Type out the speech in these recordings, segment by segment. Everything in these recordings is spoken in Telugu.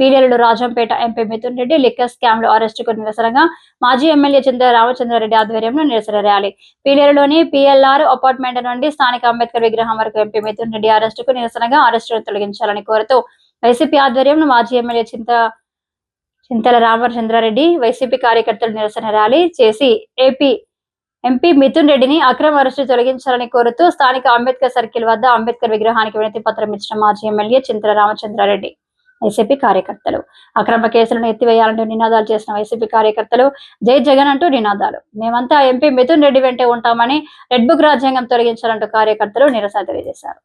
పీలేరుడు Rajampet MP Mithun Reddy liquor scam లో అరెస్టుకు నిరసనగా మాజీ ఎమ్మెల్యే చింతల రామచంద్రారెడ్డి ఆధ్వర్యంలో నిరసన ర్యాలీ. పీలేరులోని పిఎల్ఆర్ అపార్ట్మెంట్ నుండి స్థానిక అంబేద్కర్ విగ్రహం వరకు ఎంపీ మిథున్ రెడ్డి అరెస్టుకు నిరసనగా అరెస్టును తొలగించాలని కోరుతూ వైసీపీ ఆధ్వర్యంలో మాజీ ఎమ్మెల్యే చింతల రామచంద్రారెడ్డి వైసీపీ కార్యకర్తలు నిరసన ర్యాలీ చేసి ఎంపీ మిథున్ రెడ్డిని అక్రమ అరెస్టు తొలగించాలని కోరుతూ స్థానిక అంబేద్కర్ సర్కిల్ వద్ద అంబేద్కర్ విగ్రహానికి వినతి పత్రం ఇచ్చిన మాజీ ఎమ్మెల్యే చింతల రామచంద్రారెడ్డి వైసీపీ కార్యకర్తలు. అక్రమ కేసులను ఎత్తివేయాలంటూ నినాదాలు చేసిన వైసీపీ కార్యకర్తలు జై జగన్ అంటూ నినాదాలు. మేమంతా ఎంపీ మిథున్ రెడ్డి వెంటే ఉంటామని, రెడ్ బుక్ రాజ్యాంగం తొలగించాలంటూ కార్యకర్తలు నిరసన తెలియజేశారు.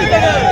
అందరూ